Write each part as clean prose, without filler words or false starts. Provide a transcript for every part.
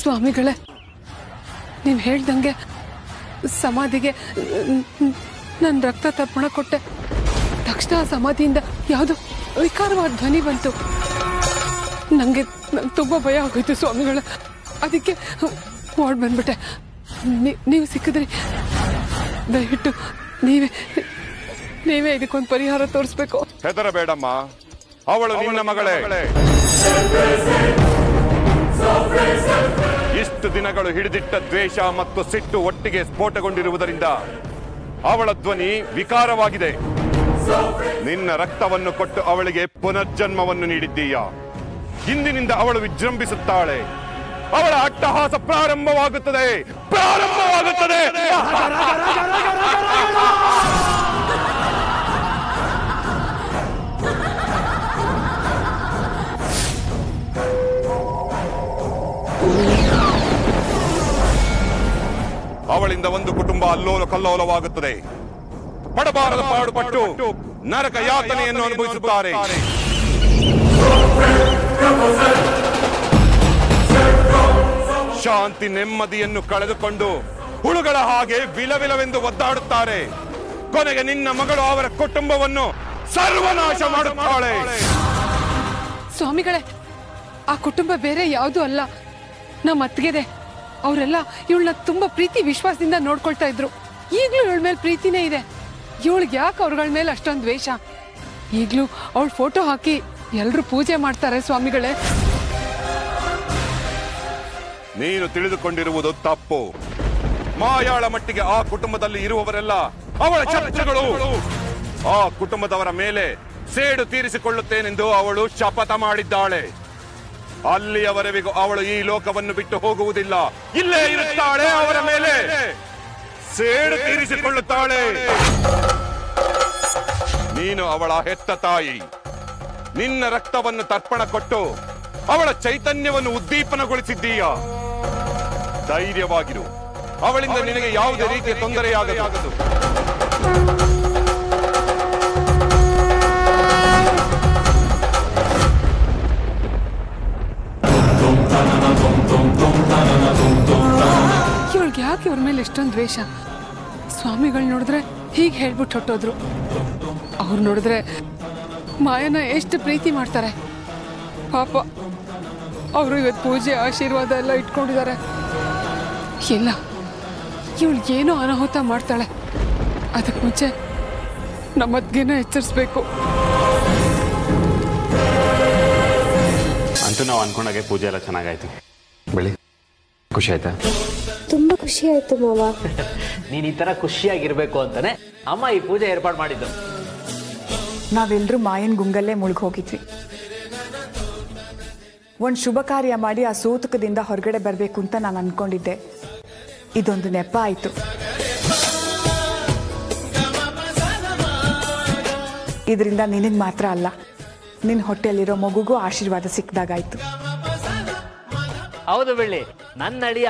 ಸ್ವಾಮಿಗಳೇ, ನೀವು ಹೇಳ್ದಂಗೆ ಸಮಾಧಿಗೆ ನನ್ನ ರಕ್ತ ತರ್ಪಣ ಕೊಟ್ಟೆ. ತಕ್ಷಣ ಸಮಾಧಿಯಿಂದ ಯಾವುದೋ ವಿಕಾರವಾದ ಧ್ವನಿ ಬಂತು. ನಂಗೆ ತುಂಬಾ ಭಯ ಆಗೋಯ್ತು ಸ್ವಾಮಿಗಳ. ಅದಕ್ಕೆ ಓಡ್ ಬಂದ್ಬಿಟ್ಟೆ. ನೀವು ಸಿಕ್ಕಿದ್ರಿ, ದಯವಿಟ್ಟು ನೀವೇ ಇದಕ್ಕೊಂದು ಪರಿಹಾರ ತೋರಿಸ್ಬೇಕು. ಹೆದರಬೇಡಮ್ಮ, ಅವಳು ನಿನ್ನ ಮಗಳೇ. ಇಷ್ಟು ದಿನಗಳು ಹಿಡಿದಿಟ್ಟ ದ್ವೇಷ ಮತ್ತು ಸಿಟ್ಟು ಒಟ್ಟಿಗೆ ಸ್ಫೋಟಗೊಂಡಿರುವುದರಿಂದ ಅವಳ ಧ್ವನಿ ವಿಕಾರವಾಗಿದೆ. ನಿನ್ನ ರಕ್ತವನ್ನು ಕೊಟ್ಟು ಅವಳಿಗೆ ಪುನರ್ಜನ್ಮವನ್ನು ನೀಡಿದ್ದೀಯ. ಇಂದಿನಿಂದ ಅವಳು ವಿಜೃಂಭಿಸುತ್ತಾಳೆ. ಅವಳ ಅಟ್ಟಹಾಸ ಪ್ರಾರಂಭವಾಗುತ್ತದೆ. ಅವಳಿಂದ ಒಂದು ಕುಟುಂಬ ಅಲ್ಲೋಲ ಕಲ್ಲೋಲವಾಗುತ್ತದೆ. ಪಡಬಾರದ ಪಾಡುಪಟ್ಟು ನರಕ ಯಾತನೆಯನ್ನು ಅನುಭವಿಸುತ್ತಾರೆ. ಶಾಂತಿ ನೆಮ್ಮದಿಯನ್ನು ಕಳೆದುಕೊಂಡು ಹುಳುಗಳ ಹಾಗೆ ವಿಲವಿಲವೆಂದು ಒದ್ದಾಡುತ್ತಾರೆ. ಕೊನೆಗೆ ನಿನ್ನ ಮಗಳು ಅವರ ಕುಟುಂಬವನ್ನು ಸರ್ವನಾಶ ಮಾಡುತ್ತಾಳೆ. ಸ್ವಾಮಿಗಳೇ, ಆ ಕುಟುಂಬ ಬೇರೆ ಯಾವುದೂ ಅಲ್ಲ, ನಮ್ಮ ಅತ್ತಿಗೆದೆ. ಅವರೆಲ್ಲ ಇವಳನ್ನ ತುಂಬಾ ಪ್ರೀತಿ ವಿಶ್ವಾಸದಿಂದ ನೋಡ್ಕೊಳ್ತಾ ಇದ್ರು. ಈಗ್ಲೂ ಇವಳ ಮೇಲೆ ಪ್ರೀತಿನೇ ಇದೆ. ಇವಳಿಗೆ ಯಾಕೆ ಅವ್ರಗಳ ಮೇಲೆ ಅಷ್ಟೊಂದು ದ್ವೇಷ? ಈಗ್ಲೂ ಅವಳ ಫೋಟೋ ಹಾಕಿ ಎಲ್ರು ಪೂಜೆ ಮಾಡ್ತಾರೆ ಸ್ವಾಮಿಗಳೇ. ನೀನು ತಿಳಿದುಕೊಂಡಿರುವುದು ತಪ್ಪು. ಮಾಯಾಳ ಮಟ್ಟಿಗೆ ಆ ಕುಟುಂಬದಲ್ಲಿ ಇರುವವರೆಲ್ಲ ಅವಳ ಶತ್ರುಗಳು. ಆ ಕುಟುಂಬದವರ ಮೇಲೆ ಸೇಡು ತೀರಿಸಿಕೊಳ್ಳುತ್ತೇನೆಂದು ಅವಳು ಶಪಥ ಮಾಡಿದ್ದಾಳೆ. ಅಲ್ಲಿಯವರೆಗೂ ಅವಳು ಈ ಲೋಕವನ್ನು ಬಿಟ್ಟು ಹೋಗುವುದಿಲ್ಲ. ಇಲ್ಲೇ ಇರುತ್ತಾಳೆ. ಅವರ ಮೇಲೆ ಸೇಡು ತೀರಿಸಿಕೊಳ್ಳುತ್ತಾಳೆ. ನೀನು ಅವಳ ಹೆತ್ತ ತಾಯಿ. ನಿನ್ನ ರಕ್ತವನ್ನು ತರ್ಪಣ ಕೊಟ್ಟು ಅವಳ ಚೈತನ್ಯವನ್ನು ಉದ್ದೀಪನಗೊಳಿಸಿದ್ದೀಯ. ಧೈರ್ಯವಾಗಿರು. ಅವಳಿಂದ ನಿನಗೆ ಯಾವುದೇ ರೀತಿಯ ತೊಂದರೆಯಾಗದು. ಇವಳಿಗೆ ಯಾಕೆ ಇವ್ರ ಮೇಲೆ ಎಷ್ಟೊಂದು ದ್ವೇಷ? ಸ್ವಾಮಿಗಳು ನೋಡಿದ್ರೆ ಹೀಗೆ ಹೇಳ್ಬಿಟ್ಟು ಹೊಟ್ಟೋದ್ರು. ಅವ್ರು ನೋಡಿದ್ರೆ ಮಾಯನ ಎಷ್ಟು ಪ್ರೀತಿ ಮಾಡ್ತಾರೆ. ಪಾಪ ಅವರು ಇವತ್ತು ಪೂಜೆ ಆಶೀರ್ವಾದ ಎಲ್ಲ ಇಟ್ಕೊಂಡಿದ್ದಾರೆ. ಇಲ್ಲ, ಇವಳಿಗೇನೋ ಅನಾಹುತ ಮಾಡ್ತಾಳೆ. ಅದಕ್ಕೆ ಮುಂಚೆ ನಮ್ಮದ್ಗೇನೋ ಎಚ್ಚರಿಸ್ಬೇಕು. ಅಂತೂ ನಾವು ಅನ್ಕೊಂಡಾಗೆ ಪೂಜೆ ಎಲ್ಲ ಚೆನ್ನಾಗಾಯ್ತು. ಬೆಳಿ ಖುಷಿ ಆಯ್ತಾ? ತುಂಬಾ ಖುಷಿ ಆಯ್ತು ಮಾವ. ನೀನ್ ಈ ತರ ಖುಷಿಯಾಗಿರ್ಬೇಕು ಅಂತಾನೆ ಅಮ್ಮ ಈ ಪೂಜೆ ಏರ್ಪಾಡು ಮಾಡಿದ್ದು. ನಾವೆಲ್ಲರೂ ಮಾಯನ್ ಗುಂಗಲ್ಲೇ ಮುಳುಗಿ ಹೋಗಿದ್ವಿ. ಒಂದು ಶುಭ ಕಾರ್ಯ ಮಾಡಿ ಆ ಸೂತಕದಿಂದ ಹೊರಗಡೆ ಬರಬೇಕು ಅಂತ ನಾನು ಅನ್ಕೊಂಡಿದ್ದೆ. ಇದೊಂದು ನೆಪ ಆಯ್ತು. ಇದರಿಂದ ನಿನಗೆ ಮಾತ್ರ ಅಲ್ಲ, ನಿನ್ನ ಹೊಟ್ಟೆಯಲ್ಲಿರೋ ಮಗುಗೂ ಆಶೀರ್ವಾದ ಸಿಕ್ಕಿದಾಗಾಯ್ತು. ಹೌದು ಬೆಳ್ಳಿ, ನನ್ನ ಅಳಿಯ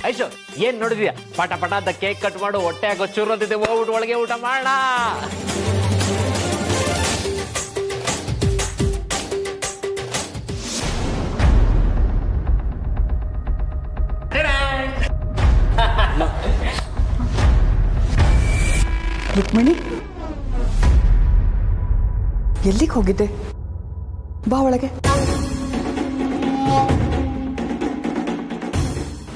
ಐಶು ಏನ್ ನೋಡಿದ್ಯಾ? ಪಟ ಪಟ ಅಂತ ಕೇಕ್ ಕಟ್ ಮಾಡು, ಹೊಟ್ಟೆ ಆಗೋ ಚೂರದಿದೆ, ಹೋಗ್ಬಿಟ್ಟು ಒಳಗೆ ಊಟ ಮಾಡ. ರುಕ್ಮಿಣಿ, ಎಲ್ಲಿಗೆ ಹೋಗಿದ್ದೆ? ಬಾ ಒಳಗೆ.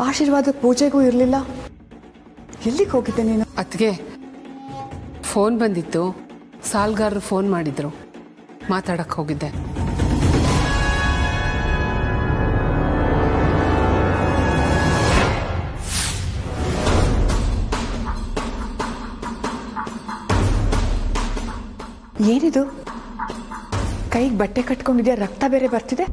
ಆಶೀರ್ವಾದ ಪೂಜೆಗೂ ಇರಲಿಲ್ಲ. ಎಲ್ಲಿಗೆ ಹೋಗಿದ್ದೆ ನೀನು? ಅತ್ತಿಗೆ, ಫೋನ್ ಬಂದಿತ್ತು. ಸಾಲ್ಗಾರರು ಫೋನ್ ಮಾಡಿದ್ರು, ಮಾತಾಡಕ್ಕೆ ಹೋಗಿದ್ದೆ. ಏನಿದು? ಕೈಗೆ ಬಟ್ಟೆ ಕಟ್ಕೊಂಡಿದ್ಯಾ, ರಕ್ತ ಬೇರೆ ಬರ್ತಿದೆ.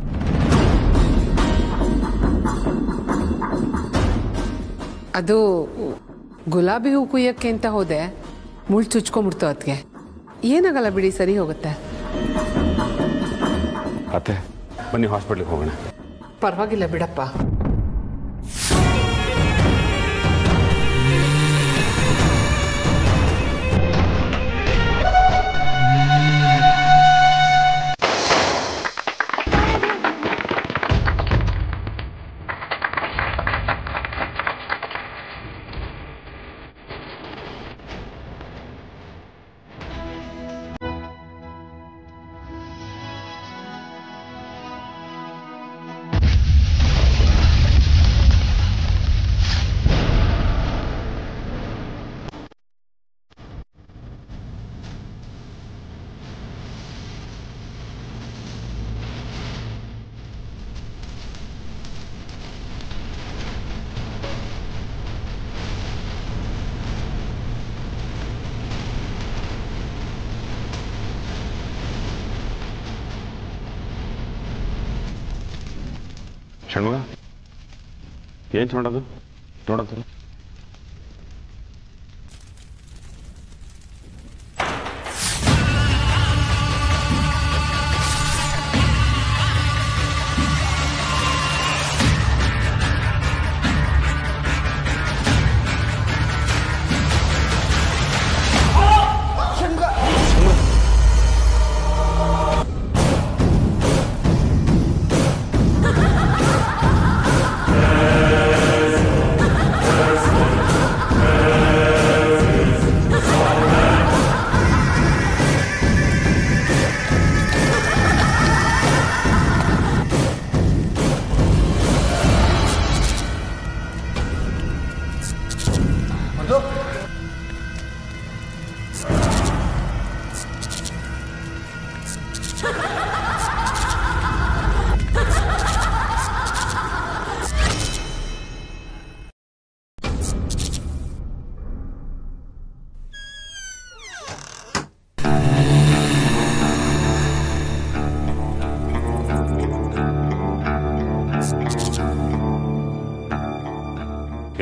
ಅದು ಗುಲಾಬಿ ಹೂ ಕುಯ್ಯಕ್ಕೆ ಅಂತ ಹೋದೆ, ಮುಳ್ಳು ಚುಚ್ಕೊಂಡ್ಬಿಡ್ತು ಅದಕ್ಕೆ. ಏನಾಗಲ್ಲ ಬಿಡಿ, ಸರಿ ಹೋಗುತ್ತೆ. ಅತ್ತೆ ಬನ್ನಿ ಹಾಸ್ಪಿಟ್ಲಿಗೆ ಹೋಗೋಣ. ಪರವಾಗಿಲ್ಲ ಬಿಡಪ್ಪ. ಷಣ್ಮುಗ, ಏನು ನೋಡೋದು? ನೋಡೋದು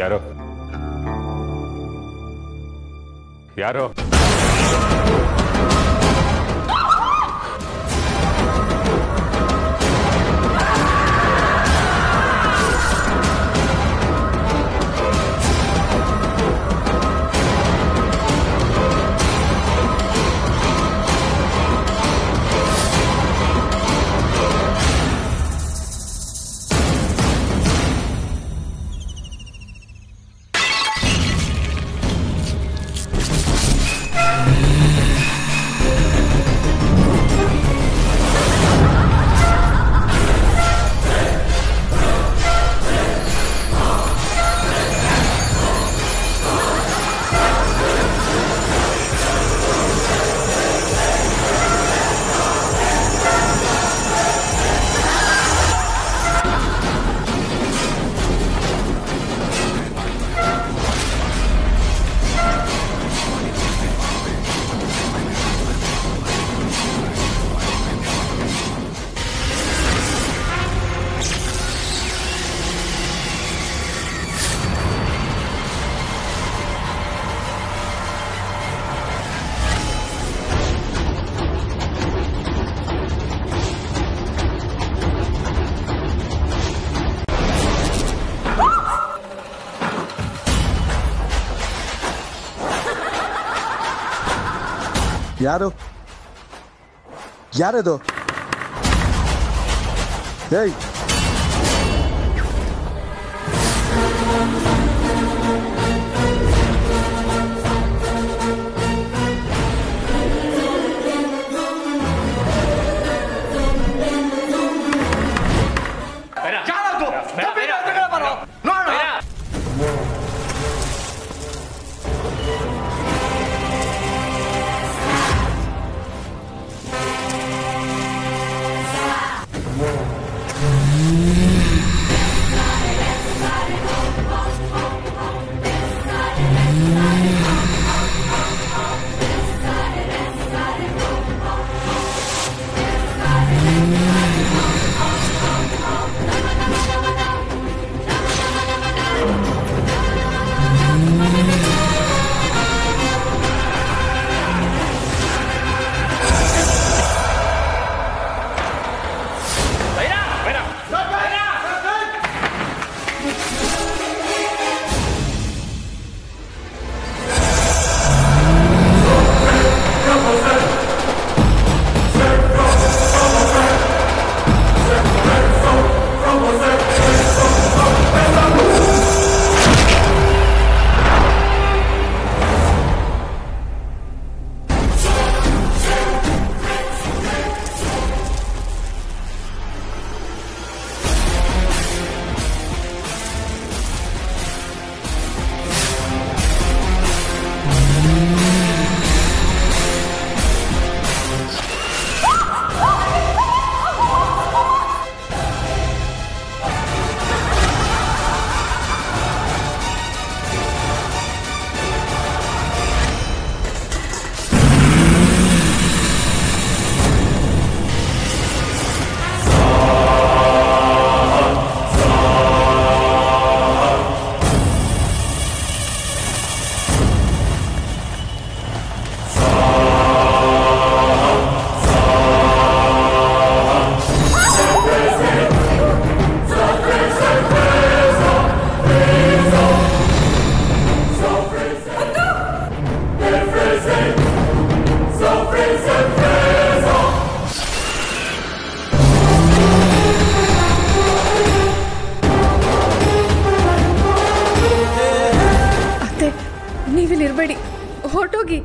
ಯಾರೋ ಯಾರೋ ಯಾರು ಯಾರದು? ಏಯ್ ನೀವಿಲ್ಲಿ ಇರಬೇಡಿ, ಹೊರಟೋಗಿ.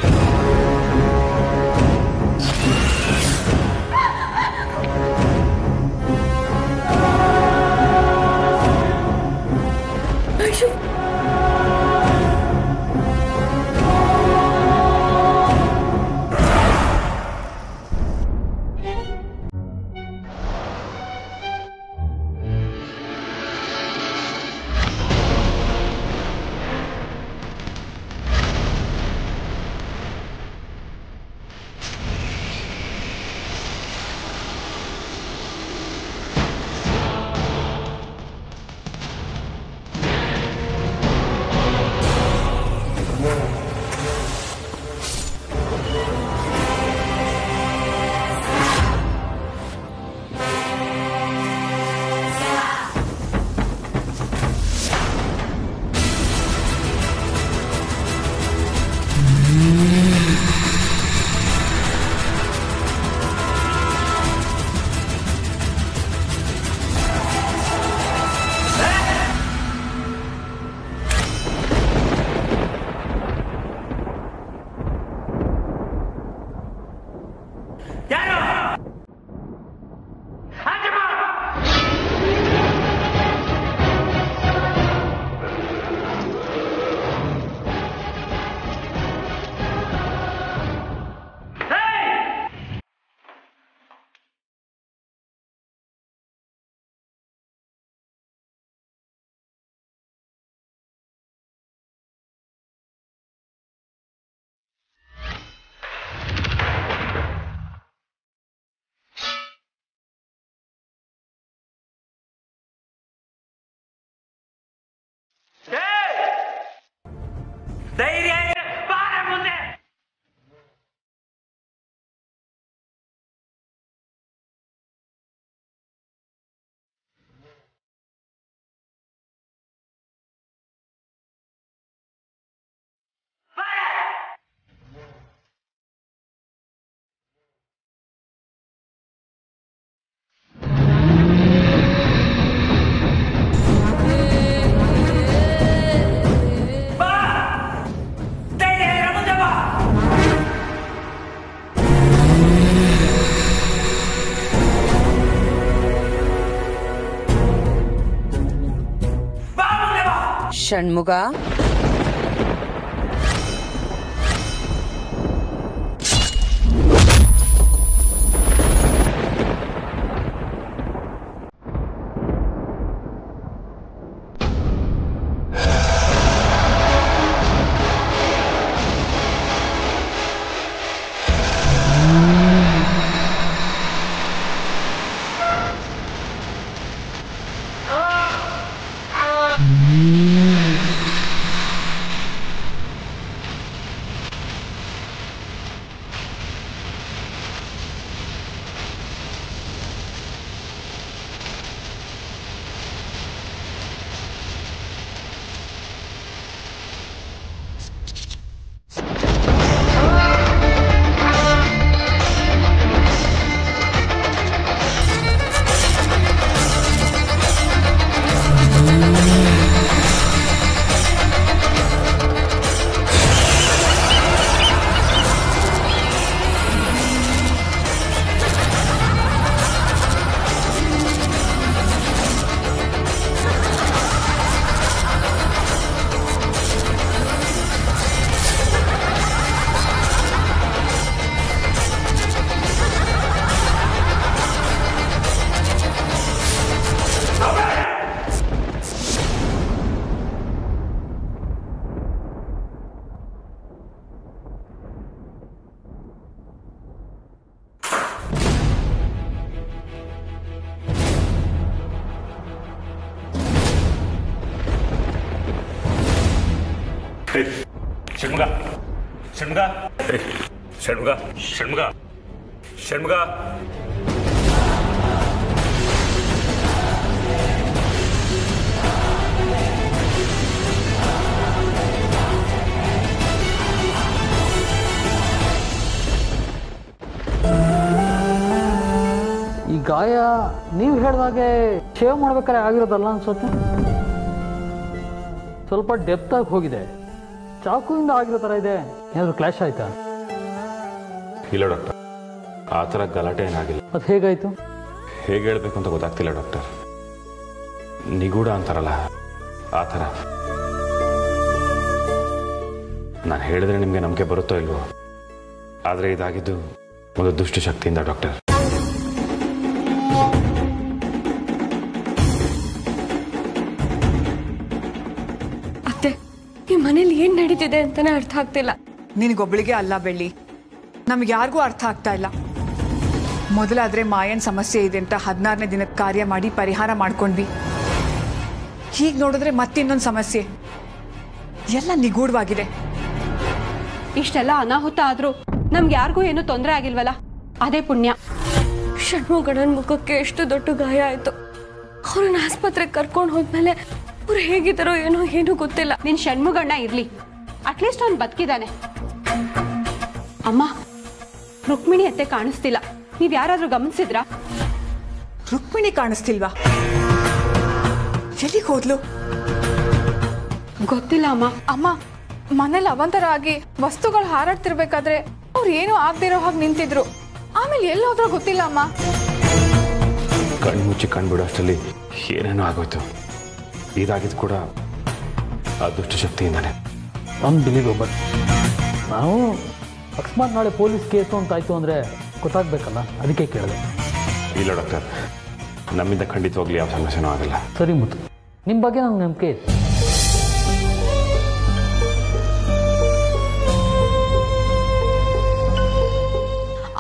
ಷಣ್ಮುಗ, ಷಣ್ಮುಗ ಷಣ್ಮುಗ ಷಣ್ಮುಗ ಷಣ್ಮುಗ ಷಣ್ಮುಗ ಈ ಗಾಯ ನೀವು ಹೇಳಿದಾಗೆ ಶೇವ್ ಮಾಡ್ಬೇಕಾದ್ರೆ ಆಗಿರೋದಲ್ಲ ಅನ್ಸುತ್ತೆ. ಸ್ವಲ್ಪ ಡೆಪ್ತ್ ಆಗಿ ಹೋಗಿದೆ. ಚಾಕುವಿಂದ ಆಗಿರೋ ಥರ ಇದೆ. ಏನಾದರೂ ಕ್ಲಾಶ್ ಆಯ್ತಾ? ಇಲ್ಲ ಡಾಕ್ಟರ್, ಆ ಥರ ಗಲಾಟೆ ಏನಾಗಿಲ್ಲ. ಅದು ಹೇಗಾಯಿತು? ಹೇಗೆ ಹೇಳಬೇಕು ಅಂತ ಗೊತ್ತಾಗ್ತಿಲ್ಲ ಡಾಕ್ಟರ್. ನಿಗೂಢ ಅಂತಾರಲ್ಲ ಆ ಥರ. ನಾನು ಹೇಳಿದ್ರೆ ನಿಮಗೆ ನಂಬಿಕೆ ಬರುತ್ತೋ ಇಲ್ವೋ, ಆದರೆ ಇದಾಗಿದ್ದು ಒಂದು ದುಷ್ಟ ಶಕ್ತಿಯಿಂದ ಡಾಕ್ಟರ್. ಅತ್ತೆ, ಈ ಮನೇಲಿ ಏನ್ ನಡೀತಿದೆ ಅಂತಾನೆ ಅರ್ಥ ಆಗ್ತಿಲ್ಲ. ನಿನಗೊಬ್ಳಿಗೆ ಅಲ್ಲ ಬೆಳ್ಳಿ, ನಮ್ಗೆ ಯಾರಿಗೂ ಅರ್ಥ ಆಗ್ತಾ ಇಲ್ಲ. ಮೊದಲಾದ್ರೆ ಮಾಯನ್ ಸಮಸ್ಯೆ ಇದೆ ಅಂತ 16ನೇ ದಿನದ ಕಾರ್ಯ ಮಾಡಿ ಪರಿಹಾರ ಮಾಡ್ಕೊಂಡ್ವಿ. ಹೀಗೆ ನೋಡಿದ್ರೆ ಮತ್ತಿನ್ನೊಂದು ಸಮಸ್ಯೆ. ಎಲ್ಲ ನಿಗೂಢವಾಗಿದೆ. ಇಷ್ಟೆಲ್ಲ ಅನಾಹುತ ಆದ್ರೂ ನಮ್ಗೆ ಯಾರಿಗೂ ಏನೂ ತೊಂದರೆ ಆಗಿಲ್ವಲ್ಲ, ಅದೇ ಪುಣ್ಯ. ಷಣ್ಮುಗಣ್ಣನ ಮುಖಕ್ಕೆ ಎಷ್ಟು ದೊಡ್ಡ ಗಾಯ ಆಯ್ತು. ಅವ್ರನ್ನ ಆಸ್ಪತ್ರೆಗೆ ಕರ್ಕೊಂಡು ಹೋದ್ಮೇಲೆ ಅವ್ರು ಹೇಗಿದ್ದಾರೋ ಏನೂ ಗೊತ್ತಿಲ್ಲ. ನಿನ್ ಷಣ್ಮುಗಣ್ಣ ಇರ್ಲಿ, ಅಟ್ಲೀಸ್ಟ್ ಅವ್ನು ಬದುಕಿದ್ದಾನೆ. ಅಮ್ಮ, ರುಕ್ಮಿಣಿ ಅತ್ತೆ ಕಾಣಿಸ್ತಿಲ್ಲ. ನೀವ್ ಯಾರಾದ್ರೂ ಗಮನಿಸಿದ್ರಾ? ರುಕ್ಮಿಣಿ ಕಾಣಿಸ್ತಿಲ್ವಾ? ಎಲ್ಲಿಗೆ ಹೋದ್ಲು? ಗೊತ್ತಿಲ್ಲ ಅಮ್ಮ. ಅಮ್ಮ, ಮನೇಲಿ ಅವಂತರ ಆಗಿ ವಸ್ತುಗಳು ಹಾರಾಡ್ತಿರ್ಬೇಕಾದ್ರೆ ಅವ್ರು ಏನೂ ಆಗದಿರೋ ಹಾಗೆ ನಿಂತಿದ್ರು. ಆಮೇಲೆ ಎಲ್ಲಿ ಹೋದ್ರೋ ಗೊತ್ತಿಲ್ಲ ಅಮ್ಮ. ಕಣ್ಣು ಮುಚ್ಚಿ ಕಣ್ಬಿಡೋ ಅಷ್ಟರಲ್ಲಿ ಏನೇನೋ ಆಗೋಯ್ತು. ಇದಾಗಿದ್ದು ಕೂಡ ಆ ದುಷ್ಟಶಕ್ತಿಯಿಂದಾನೆ. ಅನ್ಬಿಲೀವಬಲ್. ನಾವು ಅಕಸ್ಮಾತ್ ನಾಳೆ ಪೊಲೀಸ್ ಕೇಸು ಅಂತ ಆಯಿತು ಅಂದರೆ ಗೊತ್ತಾಗಬೇಕಲ್ಲ, ಅದಕ್ಕೆ ಕೇಳಿದೆ. ಇಲ್ಲ ಡಾಕ್ಟರ್, ನಮ್ಮಿಂದ ಖಂಡಿತವಾಗ್ಲಿ ಯಾವ ಸಮಸ್ಯೆನೂ ಆಗಲ್ಲ. ಸರಿ ಮುತ್ತು, ನಿಮ್ಮ ಬಗ್ಗೆ ನಂಗೆ ನಂಬಿಕೆ ಇತ್ತು.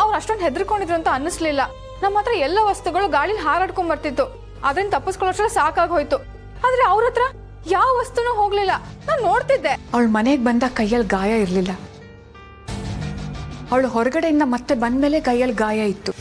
ಅವ್ರು ಅಷ್ಟೊಂದು ಹೆದರ್ಕೊಂಡಿದ್ರು ಅಂತ ಅನ್ನಿಸ್ಲಿಲ್ಲ. ನಮ್ಮ ಹತ್ರ ಎಲ್ಲ ವಸ್ತುಗಳು ಗಾಳಿಲಿ ಹಾರಾಡ್ಕೊಂಡ್ ಬರ್ತಿತ್ತು. ಅದನ್ನ ತಪ್ಪಿಸ್ಕೊಳ್ಳೋಷ್ಟ್ರಲ್ಲಿ ಸಾಕಾಗೋಯ್ತು. ಆದ್ರೆ ಅವ್ರ ಹತ್ರ ಯಾವ ವಸ್ತುನೂ ಹೋಗ್ಲಿಲ್ಲ. ನಾನು ನೋಡ್ತಿದ್ದೆ. ಅವಳ ಮನೆಗೆ ಬಂದ ಕೈಯಲ್ಲಿ ಗಾಯ ಇರಲಿಲ್ಲ. ಅವಳು ಹೊರಗಡೆಯಿಂದ ಮತ್ತೆ ಬಂದ್ಮೇಲೆ ಕೈಯಲ್ಲಿ ಗಾಯ ಇತ್ತು.